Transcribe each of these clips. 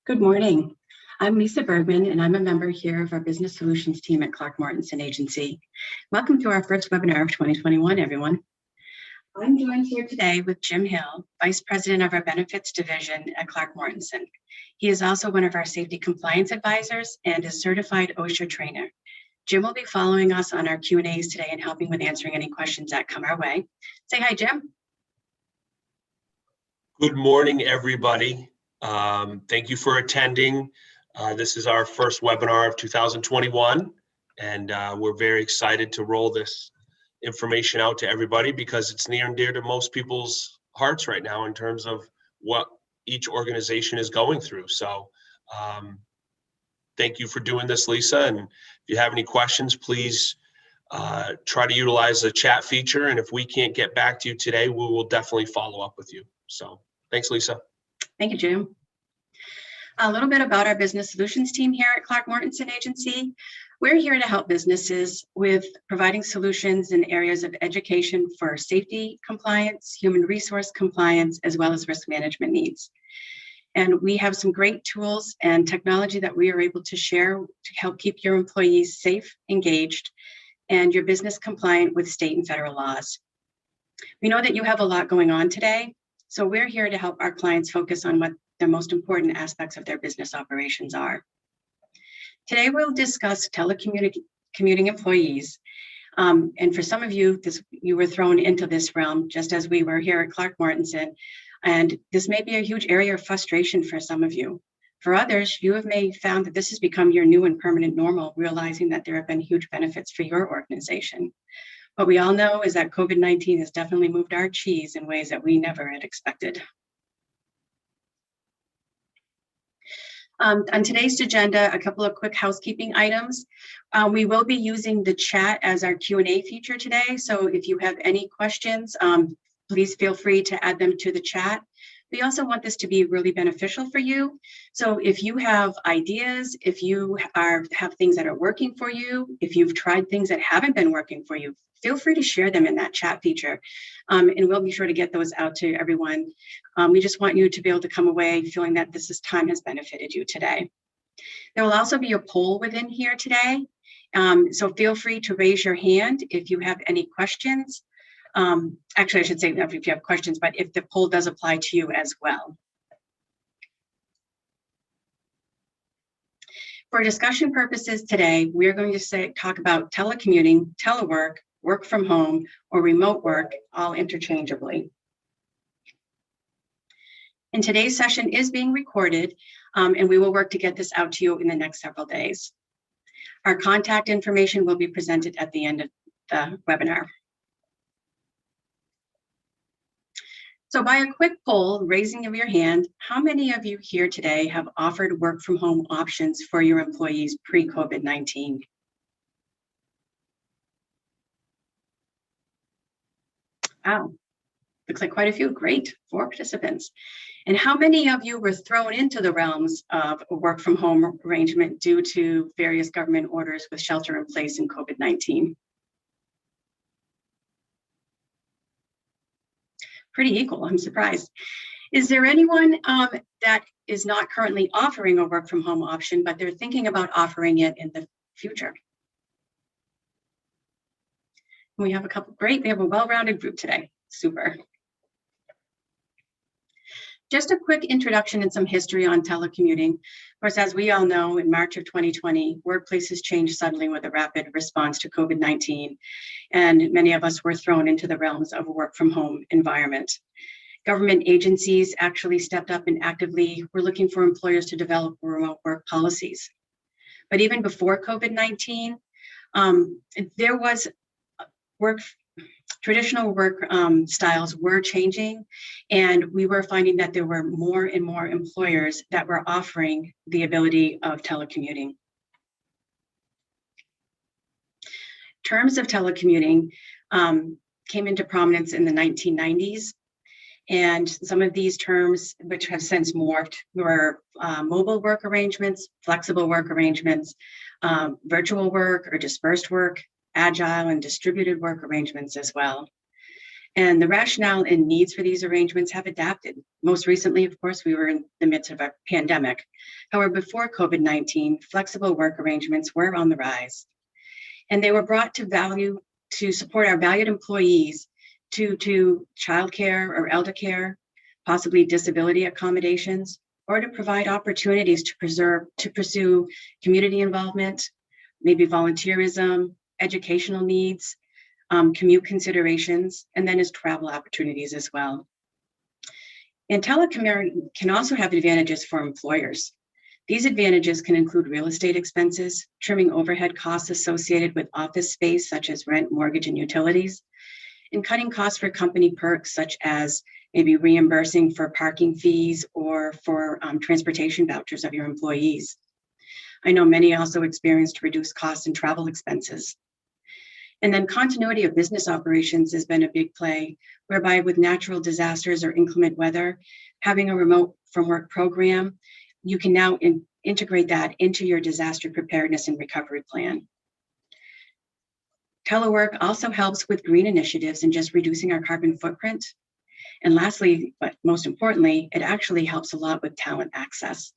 Good morning. I'm Lisa Bergmann, and I'm a member here of our Business Solutions team at Clark Mortensen Agency. Welcome to our first webinar of 2021, everyone. I'm joined here today with Jim Hill, Vice President of our Benefits Division at Clark Mortensen. He is also one of our Safety Compliance Advisors and a certified OSHA trainer. Jim will be following us on our Q&As today and helping with answering any questions that come our way. Say hi, Jim. Good morning, everybody. Thank you for attending. This is our first webinar of 2021, and we're very excited to roll this information out to everybody because it's near and dear to most people's hearts right now in terms of what each organization is going through. So thank you for doing this, Lisa. And if you have any questions, please try to utilize the chat feature. And if we can't get back to you today, we will definitely follow up with you. So thanks, Lisa. Thank you, Jim. A little bit about our Business Solutions team here at Clark Mortensen Agency. We're here to help businesses with providing solutions in areas of education for safety compliance, human resource compliance, as well as risk management needs. And we have some great tools and technology that we are able to share to help keep your employees safe, engaged, and your business compliant with state and federal laws. We know that you have a lot going on today, so we're here to help our clients focus on what the most important aspects of their business operations are. Today, we'll discuss telecommuting employees. And for some of you, you were thrown into this realm just as we were here at Clark Mortensen. And this may be a huge area of frustration for some of you. For others, you may have found that this has become your new and permanent normal, realizing that there have been huge benefits for your organization. What we all know is that COVID-19 has definitely moved our cheese in ways that we never had expected. On today's agenda, a couple of quick housekeeping items. We will be using the chat as our Q&A feature today. So if you have any questions, please feel free to add them to the chat. We also want this to be really beneficial for you. So if you have ideas, if you have things that are working for you, if you've tried things that haven't been working for you, feel free to share them in that chat feature. And we'll be sure to get those out to everyone. We just want you to be able to come away feeling that time has benefited you today. There will also be a poll within here today. So feel free to raise your hand if you have any questions. Actually, I should say if you have questions, but if the poll does apply to you as well. For discussion purposes today, we're going to talk about telecommuting, telework, work from home, or remote work, all interchangeably. And today's session is being recorded, and we will work to get this out to you in the next several days. Our contact information will be presented at the end of the webinar. So by a quick poll, raising of your hand, how many of you here today have offered work from home options for your employees pre-COVID-19? Wow, looks like quite a few. Great, 4 participants. And how many of you were thrown into the realms of a work from home arrangement due to various government orders with shelter in place in COVID-19? Pretty equal, I'm surprised. Is there anyone that is not currently offering a work from home option, but they're thinking about offering it in the future? We have a couple, great, we have a well-rounded group today, super. Just a quick introduction and some history on telecommuting. Of course, as we all know, in March of 2020, workplaces changed suddenly with a rapid response to COVID-19, and many of us were thrown into the realms of a work from home environment. Government agencies actually stepped up and actively were looking for employers to develop remote work policies. But even before COVID-19, there was traditional work styles were changing, and we were finding that there were more and more employers that were offering the ability of telecommuting. Terms of telecommuting came into prominence in the 1990s, and some of these terms, which have since morphed, were mobile work arrangements, flexible work arrangements, virtual work or dispersed work, agile and distributed work arrangements as well. And the rationale and needs for these arrangements have adapted. Most recently, of course, we were in the midst of a pandemic. However, before COVID-19, flexible work arrangements were on the rise. And they were brought to support our valued employees to childcare or elder care, possibly disability accommodations, or to provide opportunities to pursue community involvement, maybe volunteerism, educational needs, commute considerations, and then as travel opportunities as well. And telecommuting can also have advantages for employers. These advantages can include real estate expenses, trimming overhead costs associated with office space, such as rent, mortgage, and utilities, and cutting costs for company perks, such as maybe reimbursing for parking fees or for transportation vouchers of your employees. I know many also experienced reduced costs and travel expenses. And then continuity of business operations has been a big play, whereby with natural disasters or inclement weather, having a remote from work program, you can now integrate that into your disaster preparedness and recovery plan. Telework also helps with green initiatives and just reducing our carbon footprint. And lastly, but most importantly, it actually helps a lot with talent access.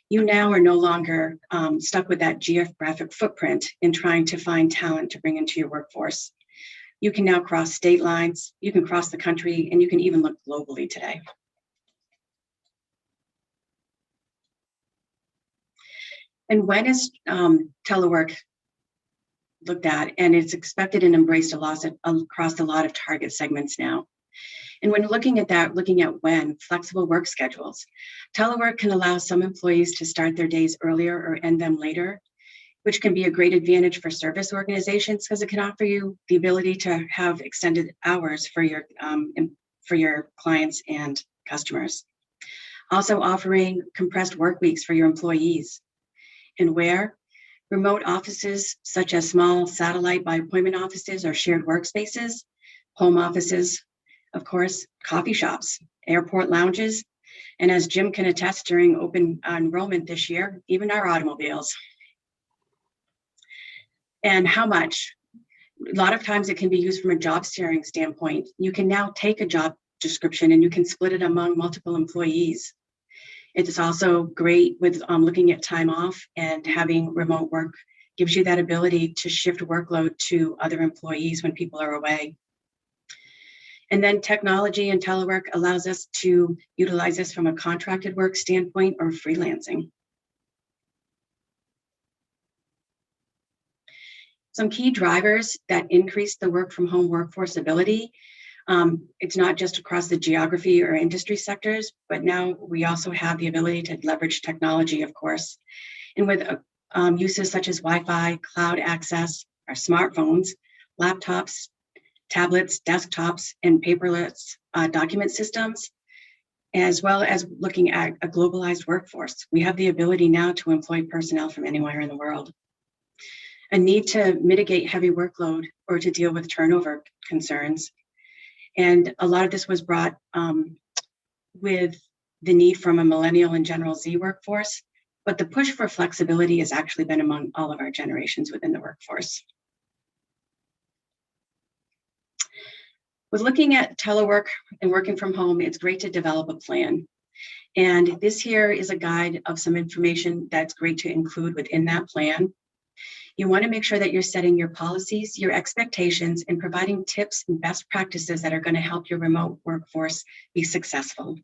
You now are no longer stuck with that geographic footprint in trying to find talent to bring into your workforce. You can now cross state lines, you can cross the country, and you can even look globally today. And when is telework looked at? And it's expected and embraced across a lot of target segments now. And when looking at that, looking at when, flexible work schedules, telework can allow some employees to start their days earlier or end them later, which can be a great advantage for service organizations because it can offer you the ability to have extended hours for your clients and customers. Also offering compressed work weeks for your employees. And where? Remote offices, such as small satellite by appointment offices or shared workspaces, home offices, of course, coffee shops, airport lounges, and as Jim can attest during open enrollment this year, even our automobiles. And how much? A lot of times it can be used from a job sharing standpoint. You can now take a job description and you can split it among multiple employees. It's also great with looking at time off, and having remote work gives you that ability to shift workload to other employees when people are away. And then technology and telework allows us to utilize this from a contracted work standpoint or freelancing. Some key drivers that increase the work from home workforce ability. It's not just across the geography or industry sectors, but now we also have the ability to leverage technology, of course. And with uses such as Wi-Fi, cloud access, our smartphones, laptops, tablets, desktops, and paperless document systems, as well as looking at a globalized workforce. We have the ability now to employ personnel from anywhere in the world. A need to mitigate heavy workload or to deal with turnover concerns. And a lot of this was brought with the need from a millennial and General Z workforce, but the push for flexibility has actually been among all of our generations within the workforce. With looking at telework and working from home, it's great to develop a plan. And this here is a guide of some information that's great to include within that plan. You want to make sure that you're setting your policies, your expectations, and providing tips and best practices that are going to help your remote workforce be successful.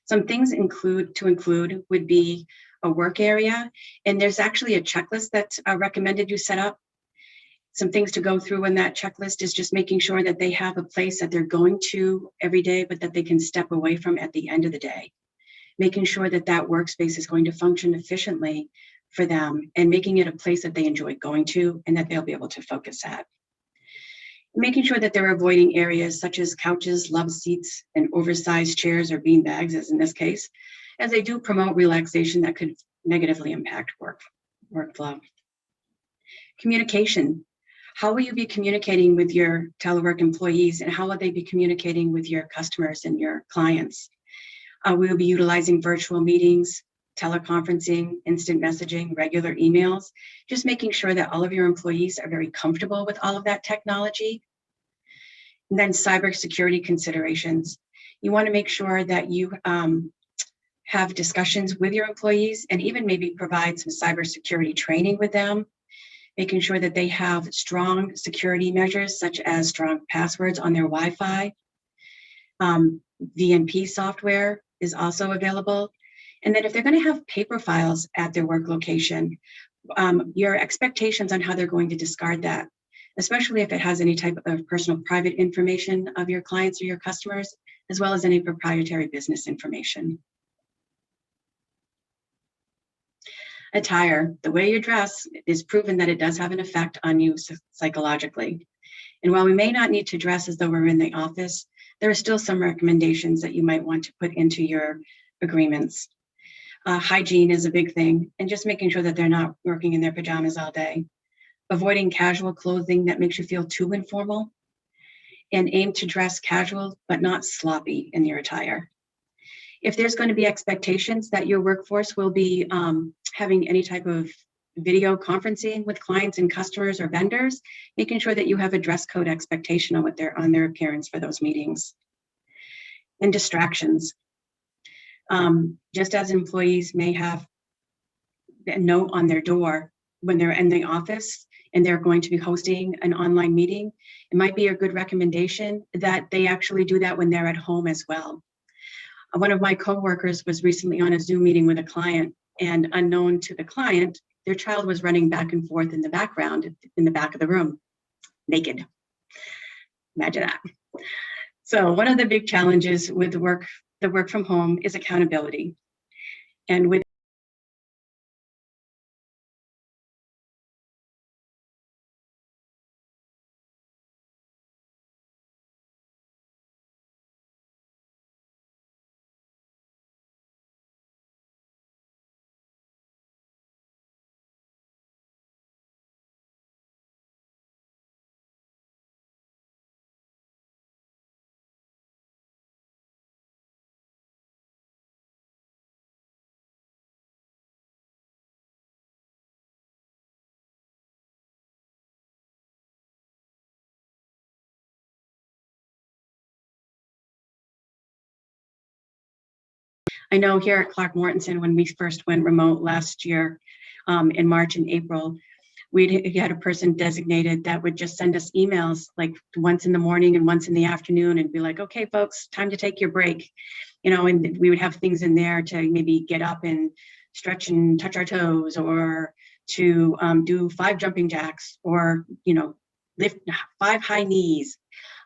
Some things to include would be a work area, and there's actually a checklist that's recommended you set up. Some things to go through in that checklist is just making sure that they have a place that they're going to every day, but that they can step away from at the end of the day. Making sure that that workspace is going to function efficiently for them, and making it a place that they enjoy going to and that they'll be able to focus at. Making sure that they're avoiding areas such as couches, love seats, and oversized chairs or bean bags, as in this case, as they do promote relaxation that could negatively impact workflow. Communication. How will you be communicating with your telework employees, and how will they be communicating with your customers and your clients? We will be utilizing virtual meetings, teleconferencing, instant messaging, regular emails, just making sure that all of your employees are very comfortable with all of that technology. And then cybersecurity considerations. You want to make sure that you have discussions with your employees and even maybe provide some cybersecurity training with them, making sure that they have strong security measures such as strong passwords on their Wi-Fi. VNP software is also available. And then if they're going to have paper files at their work location, your expectations on how they're going to discard that, especially if it has any type of personal private information of your clients or your customers, as well as any proprietary business information. Attire, the way you dress is proven that it does have an effect on you psychologically. And while we may not need to dress as though we're in the office, there are still some recommendations that you might want to put into your agreements. Hygiene is a big thing, and just making sure that they're not working in their pajamas all day. Avoiding casual clothing that makes you feel too informal, and aim to dress casual but not sloppy in your attire. If there's going to be expectations that your workforce will be having any type of video conferencing with clients and customers or vendors, making sure that you have a dress code expectation on their appearance for those meetings. And distractions. Just as employees may have a note on their door when they're in the office and they're going to be hosting an online meeting, it might be a good recommendation that they actually do that when they're at home as well. One of my coworkers was recently on a Zoom meeting with a client, and unknown to the client, their child was running back and forth in the background, in the back of the room, naked. Imagine that. So one of the big challenges with the work from home is accountability. And with I know here at Clark Mortensen, when we first went remote last year in March and April, we had a person designated that would just send us emails like once in the morning and once in the afternoon and be like, okay, folks, time to take your break. And we would have things in there to maybe get up and stretch and touch our toes, or to do 5 jumping jacks, or, lift 5 high knees,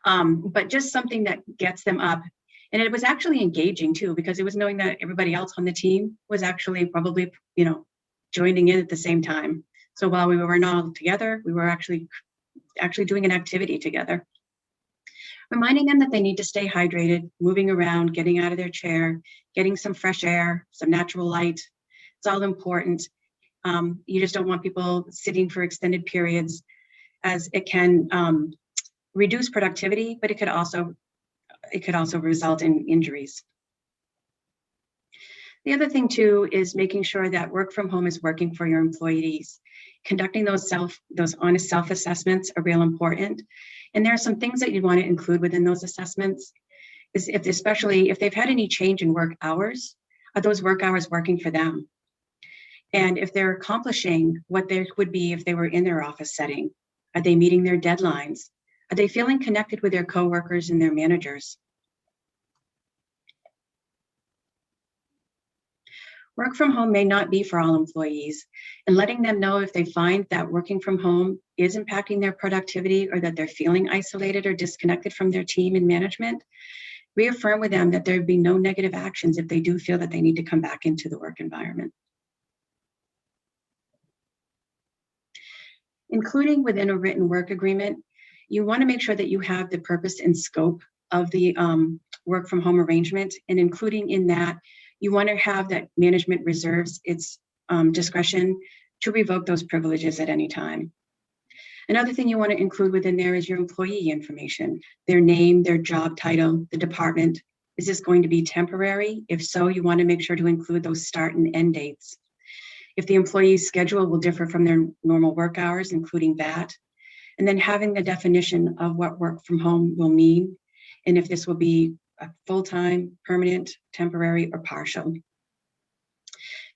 but just something that gets them up. And it was actually engaging too, because it was knowing that everybody else on the team was actually probably, joining in at the same time. So while we were not all together, we were actually doing an activity together. Reminding them that they need to stay hydrated, moving around, getting out of their chair, getting some fresh air, some natural light. It's all important. You just don't want people sitting for extended periods, as it can reduce productivity, but it could also result in injuries. The other thing too is making sure that work from home is working for your employees. Conducting those honest self-assessments are real important. And there are some things that you want to include within those assessments, is especially if they've had any change in work hours, are those work hours working for them? And if they're accomplishing what they would be if they were in their office setting, are they meeting their deadlines? Are they feeling connected with their coworkers and their managers? Work from home may not be for all employees, and letting them know if they find that working from home is impacting their productivity, or that they're feeling isolated or disconnected from their team and management, reaffirm with them that there'd be no negative actions if they do feel that they need to come back into the work environment. Including within a written work agreement, you want to make sure that you have the purpose and scope of the work from home arrangement, and including in that, you want to have that management reserves its discretion to revoke those privileges at any time. Another thing you want to include within there is your employee information, their name, their job title, the department. Is this going to be temporary? If so, you want to make sure to include those start and end dates. If the employee's schedule will differ from their normal work hours, including that. and then having the definition of what work from home will mean, and if this will be a full-time, permanent, temporary, or partial.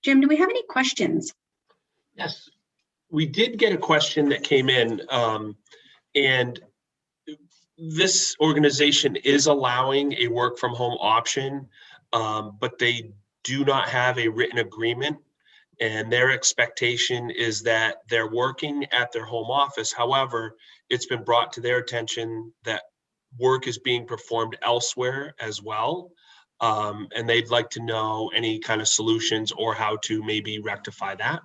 Jim, do we have any questions? Yes, we did get a question that came in, and this organization is allowing a work from home option, but they do not have a written agreement. And their expectation is that they're working at their home office. However, it's been brought to their attention that work is being performed elsewhere as well. And they'd like to know any kind of solutions or how to maybe rectify that.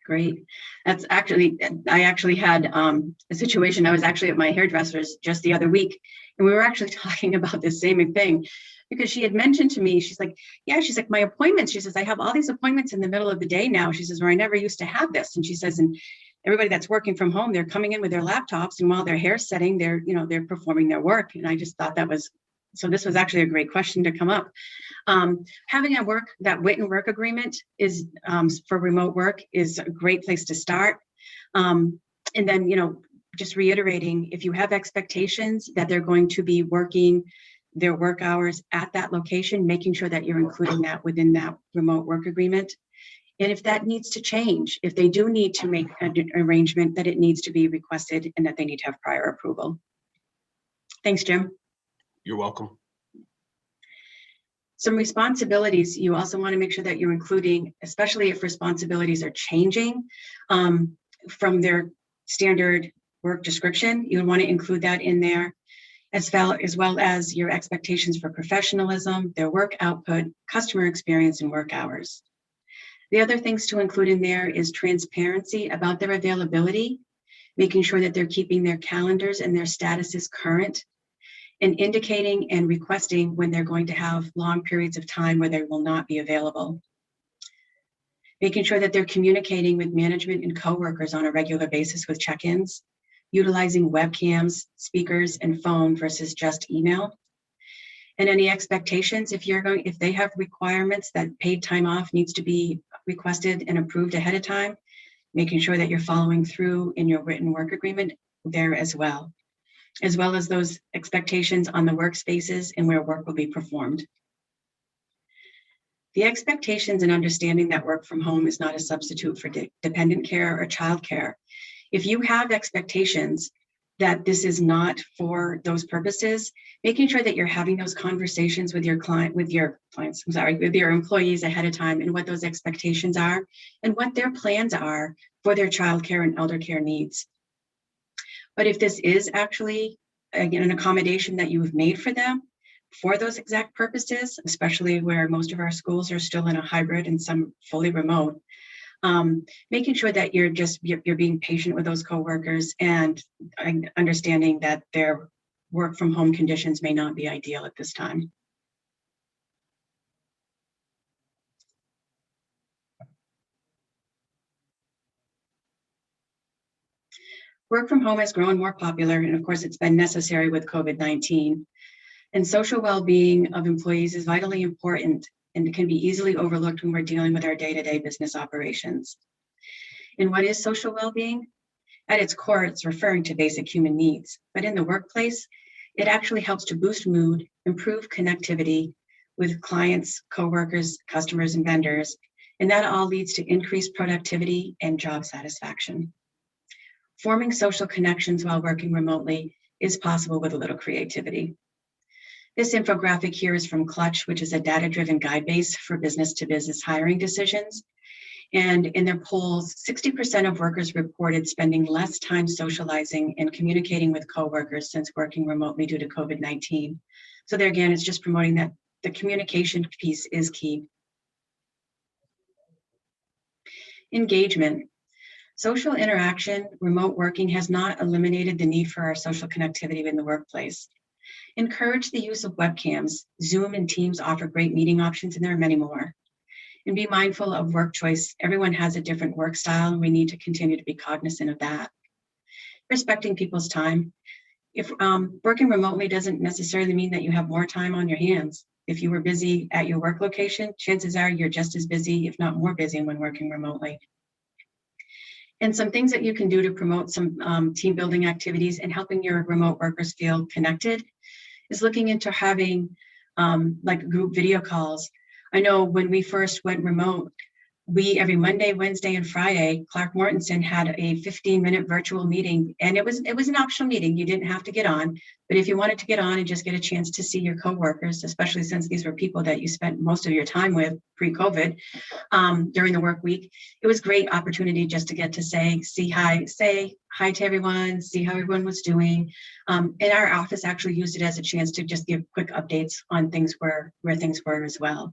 Great. That's actually, I actually had a situation. I was actually at my hairdresser's just the other week, and we were actually talking about the same thing, because she had mentioned to me, she's like, yeah, she's like, my appointments, she says, I have all these appointments in the middle of the day now. She says, where I never used to have this. And she says, and everybody that's working from home, they're coming in with their laptops, and while their hair's setting, they're performing their work. And I just thought so this was actually a great question to come up. Having that written work agreement is for remote work is a great place to start. And then, just reiterating, if you have expectations that they're going to be working their work hours at that location, making sure that you're including that within that remote work agreement. And if that needs to change, if they do need to make an arrangement, that it needs to be requested and that they need to have prior approval. Thanks, Jim. You're welcome. Some responsibilities, you also want to make sure that you're including, especially if responsibilities are changing from their standard work description, you want to include that in there, as well as your expectations for professionalism, their work output, customer experience, and work hours. The other things to include in there is transparency about their availability, making sure that they're keeping their calendars and their statuses current, and indicating and requesting when they're going to have long periods of time where they will not be available. Making sure that they're communicating with management and coworkers on a regular basis with check-ins, utilizing webcams, speakers, and phone versus just email. And any expectations, if they have requirements that paid time off needs to be requested and approved ahead of time, making sure that you're following through in your written work agreement there as well as those expectations on the workspaces and where work will be performed. The expectations and understanding that work from home is not a substitute for dependent care or child care. If you have expectations that this is not for those purposes, making sure that you're having those conversations with your employees ahead of time, and what those expectations are and what their plans are for their child care and elder care needs. But if this is actually an accommodation that you've made for them for those exact purposes, especially where most of our schools are still in a hybrid and some fully remote, making sure that you're being patient with those coworkers and understanding that their work from home conditions may not be ideal at this time. Work from home has grown more popular, and of course, it's been necessary with COVID-19. And social well-being of employees is vitally important and can be easily overlooked when we're dealing with our day-to-day business operations. And what is social well-being? At its core, it's referring to basic human needs. But in the workplace, it actually helps to boost mood, improve connectivity with clients, coworkers, customers, and vendors. And that all leads to increased productivity and job satisfaction. Forming social connections while working remotely is possible with a little creativity. This infographic here is from Clutch, which is a data-driven guide base for business-to-business hiring decisions. And in their polls, 60% of workers reported spending less time socializing and communicating with coworkers since working remotely due to COVID-19. So there again, it's just promoting that the communication piece is key. Engagement. Social interaction, remote working has not eliminated the need for our social connectivity in the workplace. Encourage the use of webcams. Zoom and Teams offer great meeting options, and there are many more. And be mindful of work choice. Everyone has a different work style, and we need to continue to be cognizant of that. Respecting people's time. If working remotely doesn't necessarily mean that you have more time on your hands. If you were busy at your work location, chances are you're just as busy, if not more busy, when working remotely. And some things that you can do to promote some team building activities and helping your remote workers feel connected is looking into having like group video calls. I know when we first went remote, we every Monday, Wednesday, and Friday, Clark Mortensen had a 15-minute virtual meeting, and it was an optional meeting. You didn't have to get on, but if you wanted to get on and just get a chance to see your coworkers, especially since these were people that you spent most of your time with pre-COVID during the work week, it was a great opportunity just to get to say hi to everyone, see how everyone was doing. And our office actually used it as a chance to just give quick updates on things where things were as well.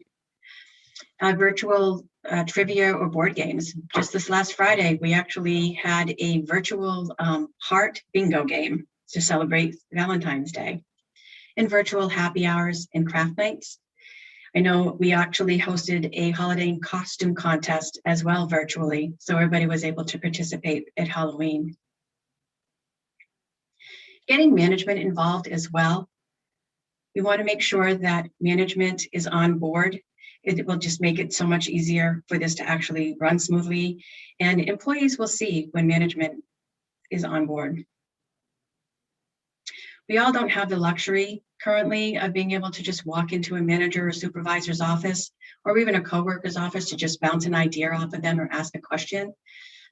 Virtual trivia or board games. Just this last Friday, we actually had a virtual heart bingo game to celebrate Valentine's Day, and virtual happy hours and craft nights. I know we actually hosted a holiday costume contest as well virtually, so everybody was able to participate at Halloween. Getting management involved as well. We want to make sure that management is on board. It will just make it so much easier for this to actually run smoothly, and employees will see when management is on board. We all don't have the luxury currently of being able to just walk into a manager or supervisor's office or even a coworker's office to just bounce an idea off of them or ask a question.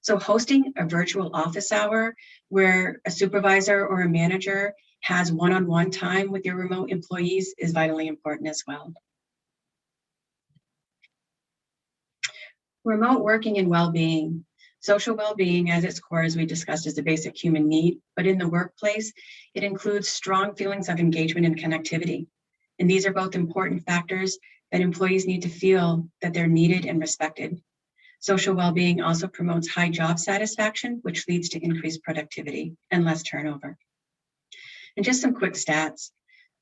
So hosting a virtual office hour where a supervisor or a manager has one-on-one time with your remote employees is vitally important as well. Remote working and well-being. Social well-being, as its core, as we discussed, is a basic human need, but in the workplace, it includes strong feelings of engagement and connectivity. And these are both important factors that employees need to feel that they're needed and respected. Social well-being also promotes high job satisfaction, which leads to increased productivity and less turnover. And just some quick stats.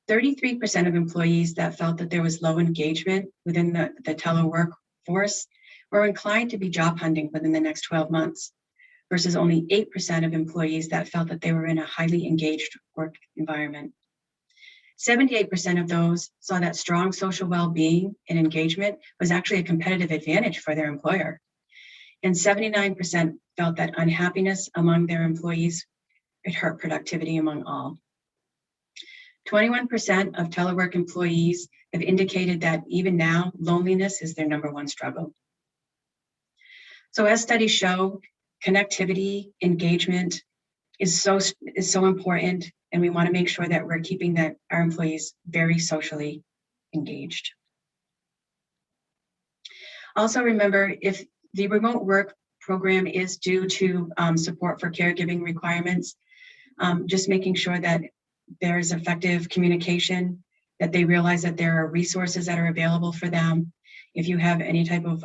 33% of employees that felt that there was low engagement within the telework force were inclined to be job hunting within the next 12 months, versus only 8% of employees that felt that they were in a highly engaged work environment. 78% of those saw that strong social well-being and engagement was actually a competitive advantage for their employer. And 79% felt that unhappiness among their employees, it hurt productivity among all. 21% of telework employees have indicated that even now, loneliness is their number one struggle. So as studies show, connectivity, engagement is so important, and we want to make sure that we're keeping our employees very socially engaged. Also remember, if the remote work program is due to support for caregiving requirements, just making sure that there's effective communication, that they realize that there are resources that are available for them. If you have any type of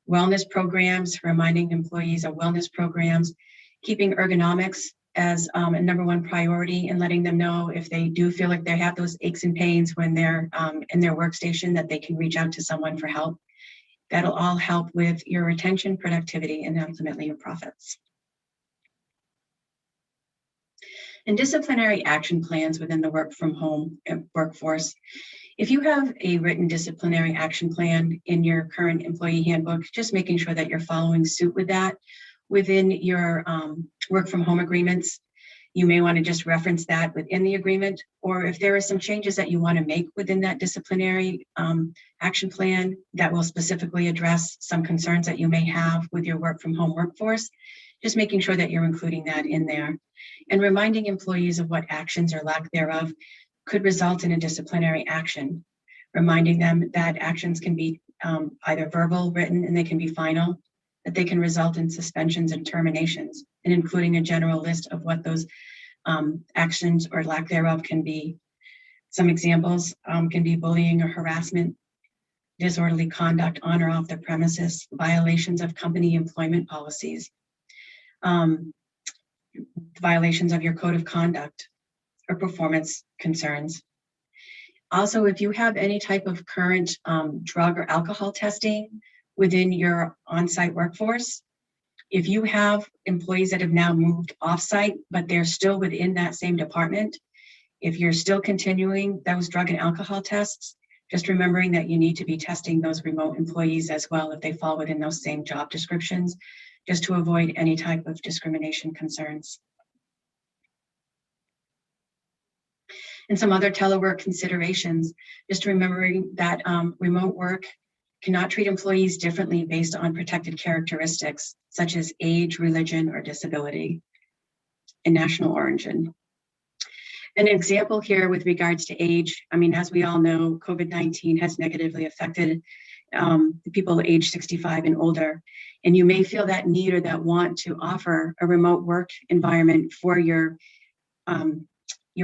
wellness programs, reminding employees of wellness programs, keeping ergonomics as a number one priority, and letting them know if they do feel like they have those aches and pains when they're in their workstation, that they can reach out to someone for help. That'll all help with your retention, productivity, and ultimately your profits. And disciplinary action plans within the work from home workforce. If you have a written disciplinary action plan in your current employee handbook, just making sure that you're following suit with that within your work from home agreements. You may want to just reference that within the agreement, or if there are some changes that you want to make within that disciplinary action plan that will specifically address some concerns that you may have with your work from home workforce, just making sure that you're including that in there, and reminding employees of what actions or lack thereof could result in a disciplinary action, reminding them that actions can be either verbal, written, and they can be final, that they can result in suspensions and terminations, and including a general list of what those actions or lack thereof can be. Some examples can be bullying or harassment, disorderly conduct on or off the premises, violations of company employment policies, violations of your code of conduct, or performance concerns. Also, if you have any type of current drug or alcohol testing within your on-site workforce, if you have employees that have now moved off-site, but they're still within that same department, if you're still continuing those drug and alcohol tests, just remembering that you need to be testing those remote employees as well if they fall within those same job descriptions, just to avoid any type of discrimination concerns. And some other telework considerations, just remembering that remote work cannot treat employees differently based on protected characteristics, such as age, religion, or disability, and national origin. An example here with regards to age, I mean, as we all know, COVID-19 has negatively affected the people age 65 and older, and you may feel that need or that want to offer a remote work environment for your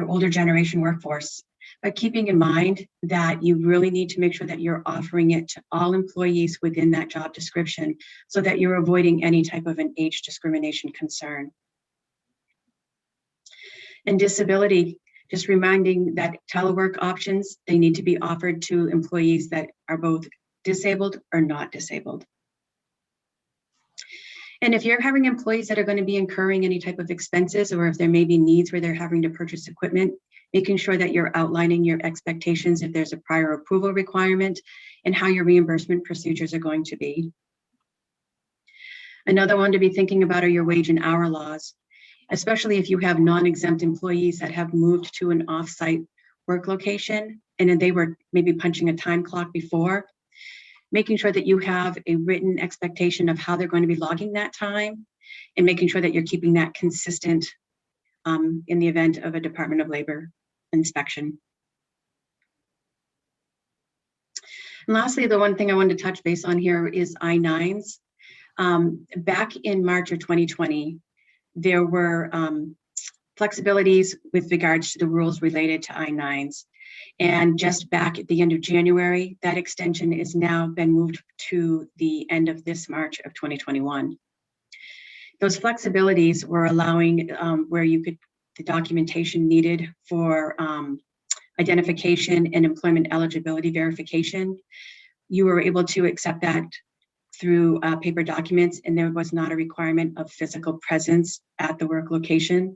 older generation workforce, but keeping in mind that you really need to make sure that you're offering it to all employees within that job description so that you're avoiding any type of an age discrimination concern. And disability, just reminding that telework options, they need to be offered to employees that are both disabled or not disabled. And if you're having employees that are going to be incurring any type of expenses, or if there may be needs where they're having to purchase equipment, making sure that you're outlining your expectations if there's a prior approval requirement and how your reimbursement procedures are going to be. Another one to be thinking about are your wage and hour laws, especially if you have non-exempt employees that have moved to an off-site work location and they were maybe punching a time clock before. Making sure that you have a written expectation of how they're going to be logging that time and making sure that you're keeping that consistent in the event of a Department of Labor inspection. And lastly, the one thing I wanted to touch base on here is I-9s. Back in March of 2020, there were flexibilities with regards to the rules related to I-9s. And just back at the end of January, that extension is now been moved to the end of this March of 2021. Those flexibilities were allowing where you could, the documentation needed for identification and employment eligibility verification, you were able to accept that through paper documents, and there was not a requirement of physical presence at the work location.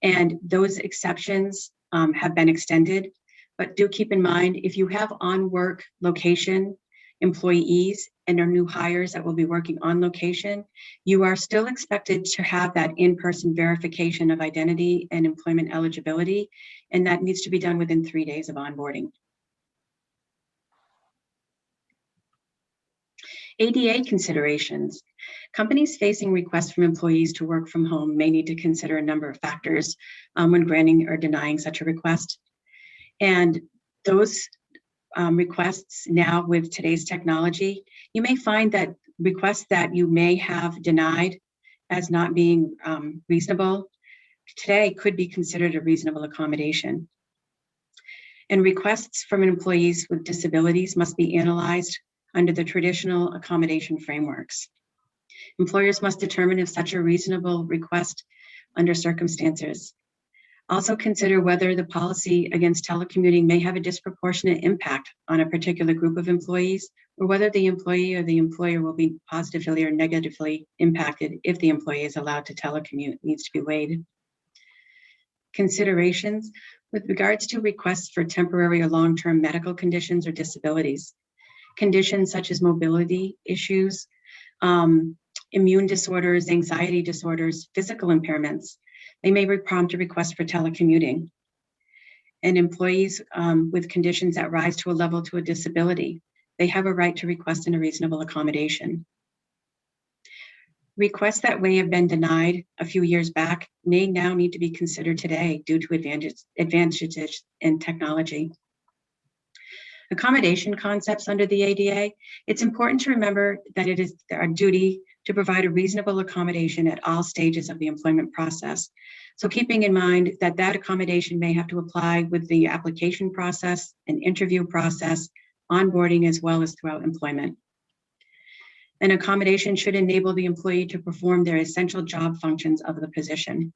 And those exceptions have been extended. But do keep in mind, if you have on-work location employees and are new hires that will be working on location, you are still expected to have that in-person verification of identity and employment eligibility, and that needs to be done within 3 days of onboarding. ADA considerations. Companies facing requests from employees to work from home may need to consider a number of factors when granting or denying such a request. And those requests now with today's technology, you may find that requests that you may have denied as not being reasonable today could be considered a reasonable accommodation. And requests from employees with disabilities must be analyzed under the traditional accommodation frameworks. Employers must determine if such a reasonable request under circumstances. Also consider whether the policy against telecommuting may have a disproportionate impact on a particular group of employees, or whether the employee or the employer will be positively or negatively impacted if the employee is allowed to telecommute. Needs to be weighed. Considerations with regards to requests for temporary or long-term medical conditions or disabilities. Conditions such as mobility issues, immune disorders, anxiety disorders, physical impairments. They may prompt a request for telecommuting. And employees with conditions that rise to a level to a disability, they have a right to request in a reasonable accommodation. Requests that may have been denied a few years back may now need to be considered today due to advantages in technology. Accommodation concepts under the ADA, it's important to remember that it is our duty to provide a reasonable accommodation at all stages of the employment process. So keeping in mind that that accommodation may have to apply with the application process and interview process, onboarding, as well as throughout employment. An accommodation should enable the employee to perform their essential job functions of the position.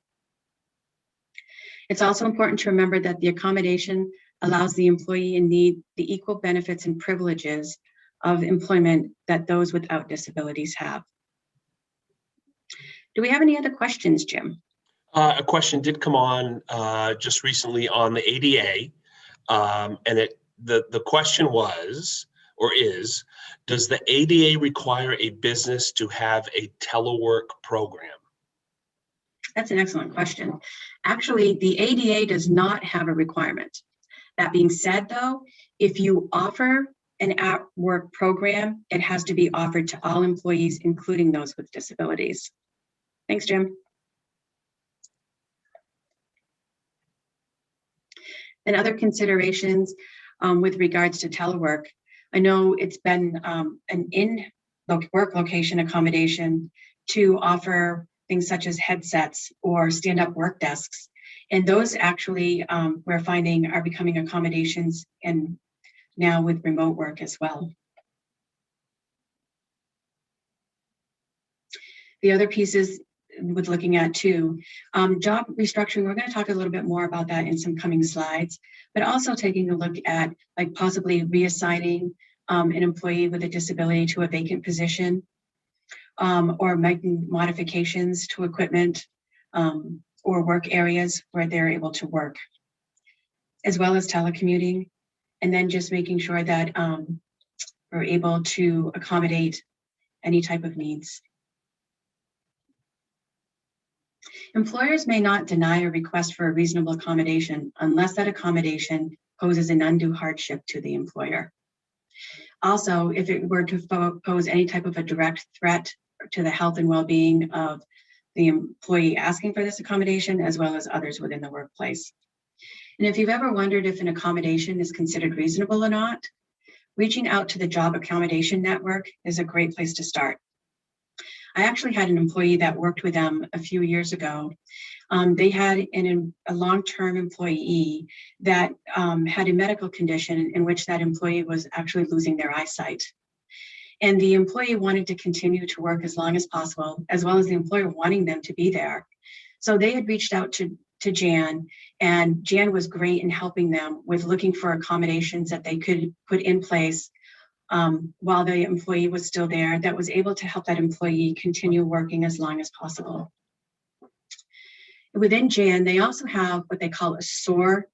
It's also important to remember that the accommodation allows the employee in need the equal benefits and privileges of employment that those without disabilities have. Do we have any other questions, Jim? A question did come on just recently on the ADA, and the question was, or is, does the ADA require a business to have a telework program? That's an excellent question. Actually, the ADA does not have a requirement. That being said, though, if you offer an at-work program, it has to be offered to all employees, including those with disabilities. Thanks, Jim. And other considerations with regards to telework, I know it's been an in-work location accommodation to offer things such as headsets or stand-up work desks. And those actually, we're finding, are becoming accommodations and now with remote work as well. The other pieces with looking at too, job restructuring, we're going to talk a little bit more about that in some coming slides, but also taking a look at like possibly reassigning an employee with a disability to a vacant position, or making modifications to equipment or work areas where they're able to work, as well as telecommuting, and then just making sure that we're able to accommodate any type of needs. Employers may not deny a request for a reasonable accommodation unless that accommodation poses an undue hardship to the employer. Also, if it were to pose any type of a direct threat to the health and well-being of the employee asking for this accommodation, as well as others within the workplace. And if you've ever wondered if an accommodation is considered reasonable or not, reaching out to the Job Accommodation Network is a great place to start. I actually had an employee that worked with them a few years ago. They had a long-term employee that had a medical condition in which that employee was actually losing their eyesight. And the employee wanted to continue to work as long as possible, as well as the employer wanting them to be there. So they had reached out to Jan, and Jan was great in helping them with looking for accommodations that they could put in place while the employee was still there, that was able to help that employee continue working as long as possible. Within Jan, they also have what they call a SOAR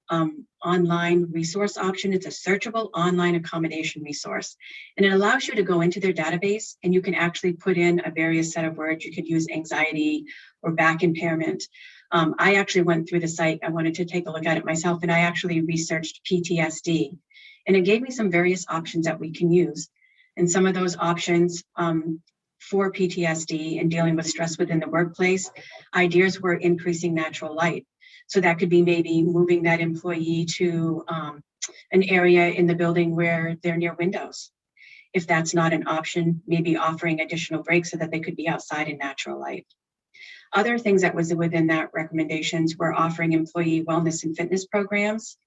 online resource option. It's a searchable online accommodation resource. And it allows you to go into their database and you can actually put in a various set of words. You could use anxiety or back impairment. I actually went through the site. I wanted to take a look at it myself, and I actually researched PTSD. And it gave me some various options that we can use. And some of those options for PTSD and dealing with stress within the workplace, ideas were increasing natural light. So that could be maybe moving that employee to an area in the building where they're near windows. If that's not an option, maybe offering additional breaks so that they could be outside in natural light. Other things that was within that recommendations were offering employee wellness and fitness programs.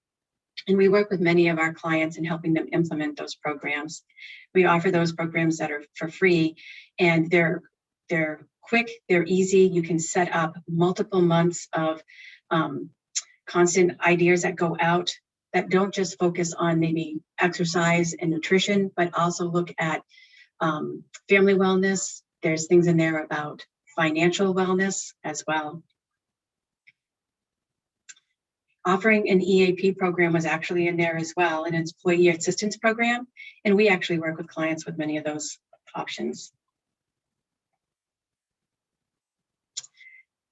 And we work with many of our clients in helping them implement those programs. We offer those programs that are for free, and they're quick, they're easy. You can set up multiple months of constant ideas that go out that don't just focus on maybe exercise and nutrition, but also look at family wellness. There's things in there about financial wellness as well. Offering an EAP program was actually in there as well, an employee assistance program, and we actually work with clients with many of those options.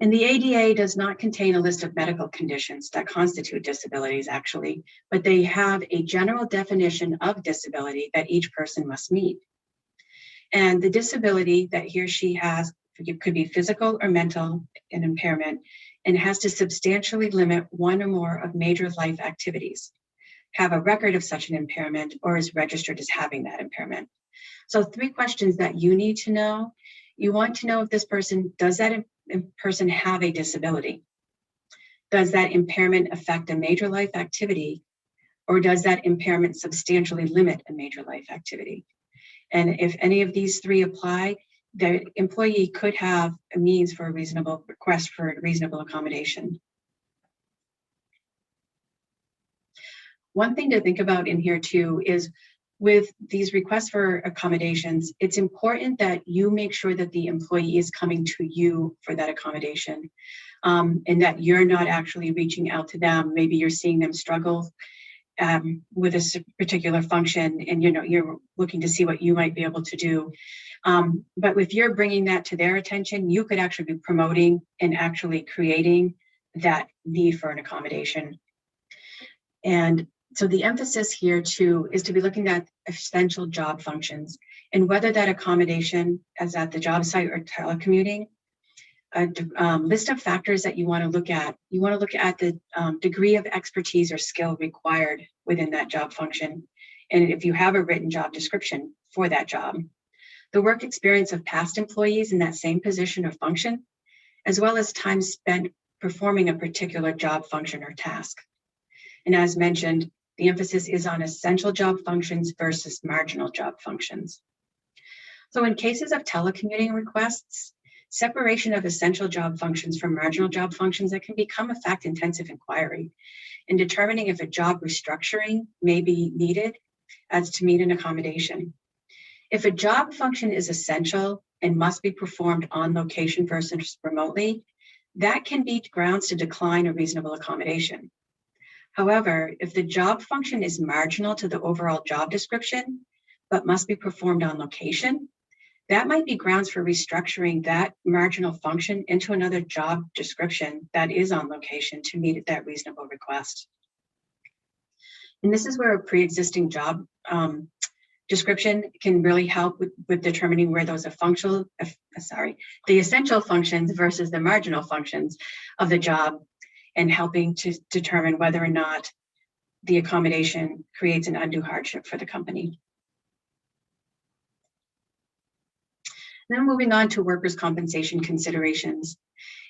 And the ADA does not contain a list of medical conditions that constitute disabilities actually, but they have a general definition of disability that each person must meet. And the disability that he or she has could be physical or mental, an impairment, and has to substantially limit one or more of major life activities, have a record of such an impairment, or is registered as having that impairment. So 3 questions that you need to know. You want to know if this person, does that person have a disability? Does that impairment affect a major life activity, or does that impairment substantially limit a major life activity? And if any of these 3 apply, the employee could have a means for a reasonable request for a reasonable accommodation. One thing to think about in here too is with these requests for accommodations, it's important that you make sure that the employee is coming to you for that accommodation, and that you're not actually reaching out to them. Maybe you're seeing them struggle with a particular function, and you're looking to see what you might be able to do. But if you're bringing that to their attention, you could actually be promoting and actually creating that need for an accommodation. And so the emphasis here too is to be looking at essential job functions, and whether that accommodation is at the job site or telecommuting. A list of factors that you want to look at. You want to look at the degree of expertise or skill required within that job function, and if you have a written job description for that job. The work experience of past employees in that same position or function, as well as time spent performing a particular job function or task. And as mentioned, the emphasis is on essential job functions versus marginal job functions. So in cases of telecommuting requests, separation of essential job functions from marginal job functions, that can become a fact-intensive inquiry in determining if a job restructuring may be needed as to meet an accommodation. If a job function is essential and must be performed on location versus remotely, that can be grounds to decline a reasonable accommodation. However, if the job function is marginal to the overall job description, but must be performed on location, that might be grounds for restructuring that marginal function into another job description that is on location to meet that reasonable request. And this is where a pre-existing job description can really help with determining where those are the essential functions versus the marginal functions of the job, and helping to determine whether or not the accommodation creates an undue hardship for the company. Then moving on to workers' compensation considerations.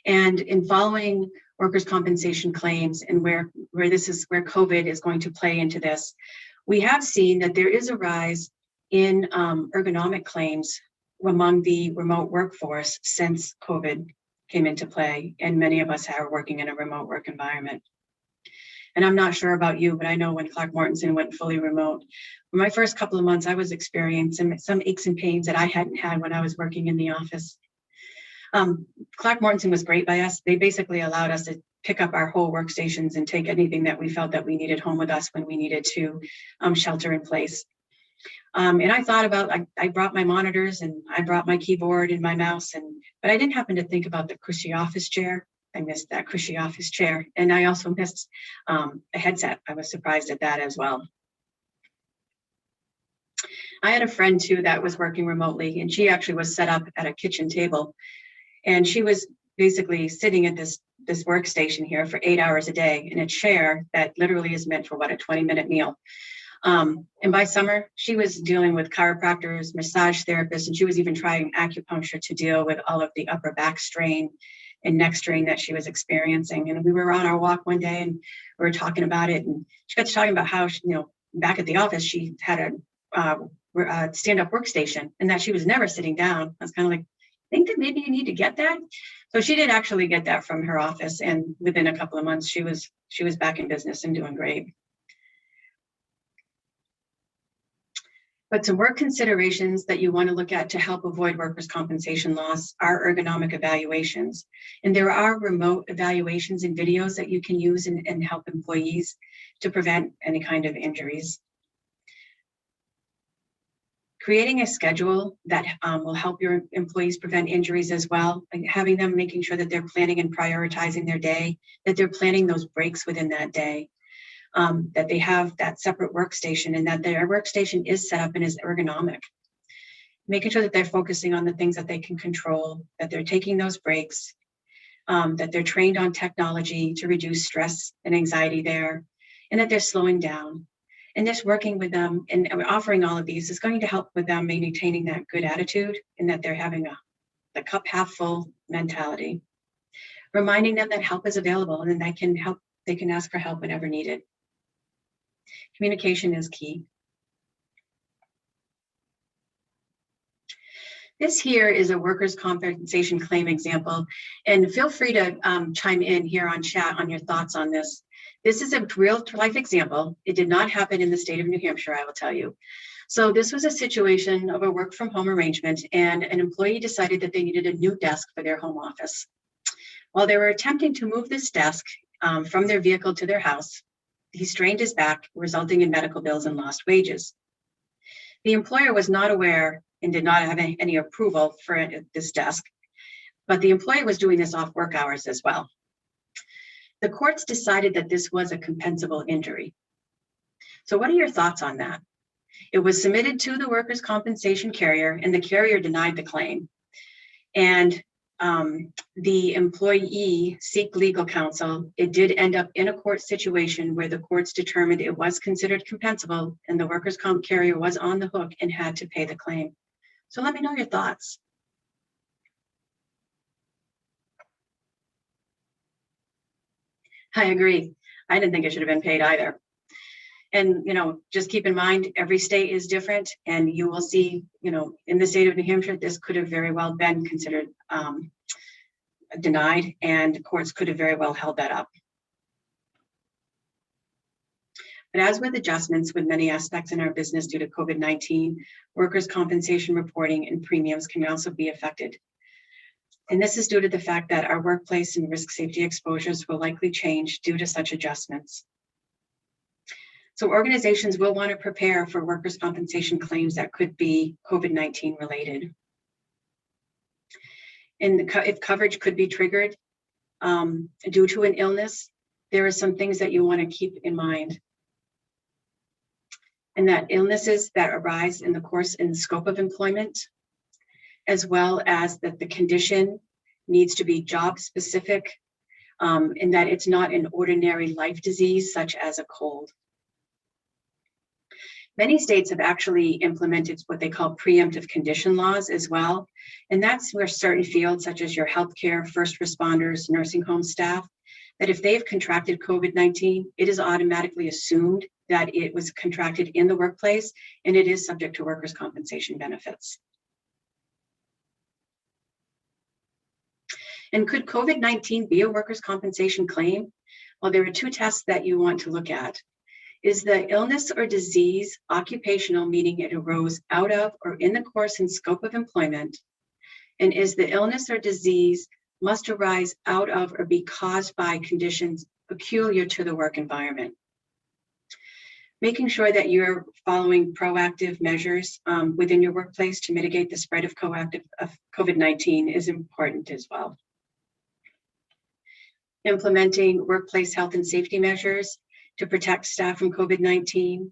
And in following workers' compensation claims, and where COVID is going to play into this, we have seen that there is a rise in ergonomic claims among the remote workforce since COVID came into play, and many of us are working in a remote work environment. And I'm not sure about you, but I know when Clark Mortensen went fully remote, for my first couple of months, I was experiencing some aches and pains that I hadn't had when I was working in the office. Clark Mortensen was great by us. They basically allowed us to pick up our whole workstations and take anything that we felt that we needed home with us when we needed to shelter in place. And I thought about, I brought my monitors and I brought my keyboard and my mouse, but I didn't happen to think about the cushy office chair. I missed that cushy office chair. And I also missed a headset. I was surprised at that as well. I had a friend too that was working remotely, and she actually was set up at a kitchen table. And she was basically sitting at this workstation here for 8 hours a day in a chair that literally is meant for a 20-minute meal. And by summer, she was dealing with chiropractors, massage therapists, and she was even trying acupuncture to deal with all of the upper back strain and neck strain that she was experiencing. And we were on our walk one day and we were talking about it. And she got to talking about how, back at the office, she had a stand-up workstation and that she was never sitting down. I was kind of like, I think that maybe you need to get that. So she did actually get that from her office. And within a couple of months, she was back in business and doing great. But some work considerations that you want to look at to help avoid workers' compensation loss are ergonomic evaluations. And there are remote evaluations and videos that you can use and help employees to prevent any kind of injuries. Creating a schedule that will help your employees prevent injuries as well, like having them making sure that they're planning and prioritizing their day, that they're planning those breaks within that day. That they have that separate workstation and that their workstation is set up and is ergonomic. Making sure that they're focusing on the things that they can control, that they're taking those breaks, that they're trained on technology to reduce stress and anxiety there, and that they're slowing down. And just working with them and offering all of these is going to help with them maintaining that good attitude and that they're having the cup half full mentality. Reminding them that help is available and that they can ask for help whenever needed. Communication is key. This here is a workers' compensation claim example, and feel free to chime in here on chat on your thoughts on this. This is a real life example. It did not happen in the state of New Hampshire, I will tell you. So this was a situation of a work from home arrangement, and an employee decided that they needed a new desk for their home office. While they were attempting to move this desk from their vehicle to their house, he strained his back, resulting in medical bills and lost wages. The employer was not aware and did not have any approval for this desk, but the employee was doing this off work hours as well. The courts decided that this was a compensable injury. So what are your thoughts on that? It was submitted to the workers' compensation carrier, and the carrier denied the claim. And the employee sought legal counsel. It did end up in a court situation where the courts determined it was considered compensable, and the workers' comp carrier was on the hook and had to pay the claim. So let me know your thoughts. I agree. I didn't think it should have been paid either. And, just keep in mind, every state is different, and you will see, in the state of New Hampshire, this could have very well been considered denied, and courts could have very well held that up. But as with adjustments with many aspects in our business due to COVID-19, workers' compensation reporting and premiums can also be affected. And this is due to the fact that our workplace and risk safety exposures will likely change due to such adjustments. So organizations will want to prepare for workers' compensation claims that could be COVID-19 related. And if coverage could be triggered due to an illness, there are some things that you want to keep in mind. And that illnesses that arise in the course and scope of employment, as well as that the condition needs to be job specific, and that it's not an ordinary life disease such as a cold. Many states have actually implemented what they call preemptive condition laws as well. And that's where certain fields such as your healthcare, first responders, nursing home staff, that if they've contracted COVID-19, it is automatically assumed that it was contracted in the workplace, and it is subject to workers' compensation benefits. And could COVID-19 be a workers' compensation claim? Well, there are two tests that you want to look at. Is the illness or disease occupational, meaning it arose out of or in the course and scope of employment? And is the illness or disease must arise out of or be caused by conditions peculiar to the work environment? Making sure that you're following proactive measures within your workplace to mitigate the spread of COVID-19 is important as well. Implementing workplace health and safety measures to protect staff from COVID-19.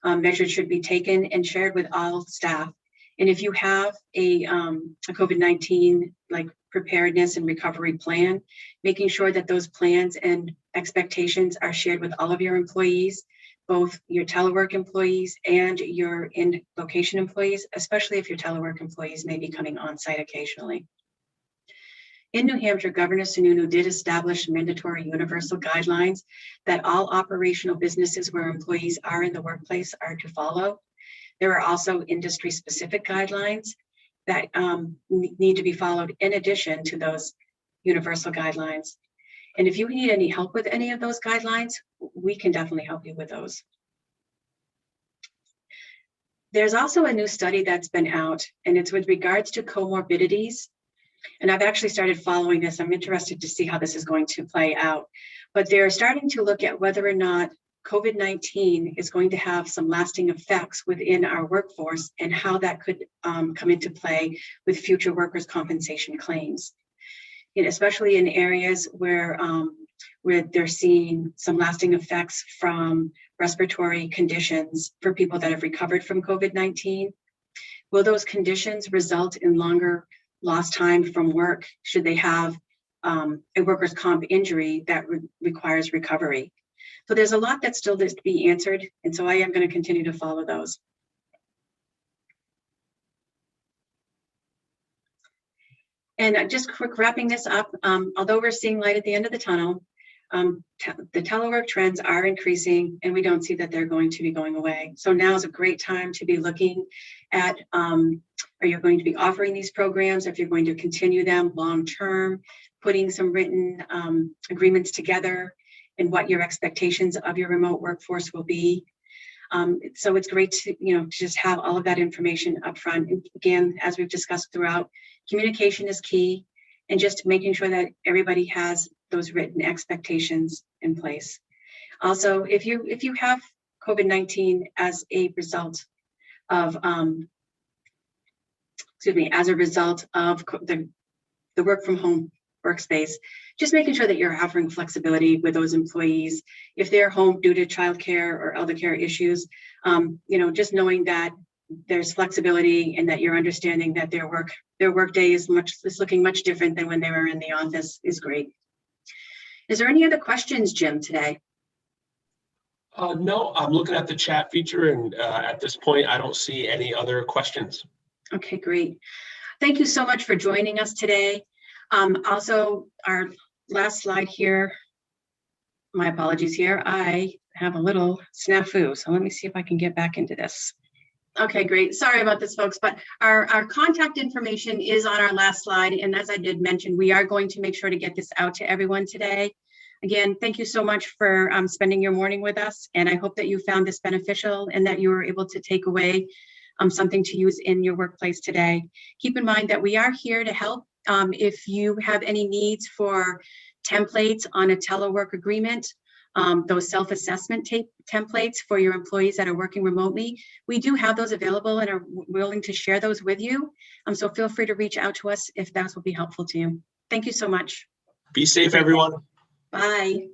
Measures should be taken and shared with all staff. And if you have a COVID-19 preparedness and recovery plan, making sure that those plans and expectations are shared with all of your employees, both your telework employees and your in-location employees, especially if your telework employees may be coming on site occasionally. In New Hampshire, Governor Sununu did establish mandatory universal guidelines that all operational businesses where employees are in the workplace are to follow. There are also industry-specific guidelines that need to be followed in addition to those universal guidelines. And if you need any help with any of those guidelines, we can definitely help you with those. There's also a new study that's been out, and it's with regards to comorbidities. And I've actually started following this. I'm interested to see how this is going to play out. But they're starting to look at whether or not COVID-19 is going to have some lasting effects within our workforce and how that could come into play with future workers' compensation claims. Especially in areas where they're seeing some lasting effects from respiratory conditions for people that have recovered from COVID-19. Will those conditions result in longer lost time from work should they have a workers' comp injury that requires recovery? So there's a lot that still needs to be answered, and so I am going to continue to follow those. And just quick wrapping this up, although we're seeing light at the end of the tunnel, the telework trends are increasing, and we don't see that they're going to be going away. So now is a great time to be looking at, are you going to be offering these programs, if you're going to continue them long-term, putting some written agreements together, and what your expectations of your remote workforce will be. So it's great to just have all of that information up front. And again, as we've discussed throughout, communication is key, and just making sure that everybody has those written expectations in place. Also, if you have COVID-19 as a result of the work from home workspace, just making sure that you're offering flexibility with those employees. If they're home due to childcare or elder care issues, just knowing that there's flexibility and that you're understanding that their work day is looking much different than when they were in the office is great. Is there any other questions, Jim, today? No, I'm looking at the chat feature, and at this point, I don't see any other questions. Okay, great. Thank you so much for joining us today. Also, our last slide here, my apologies here, I have a little snafu, so let me see if I can get back into this. Okay, great. Sorry about this, folks, but our contact information is on our last slide. And as I did mention, we are going to make sure to get this out to everyone today. Again, thank you so much for spending your morning with us. And I hope that you found this beneficial and that you were able to take away something to use in your workplace today. Keep in mind that we are here to help. If you have any needs for templates on a telework agreement, those self-assessment templates for your employees that are working remotely, we do have those available and are willing to share those with you. So feel free to reach out to us if that will be helpful to you. Thank you so much. Be safe, everyone. Bye.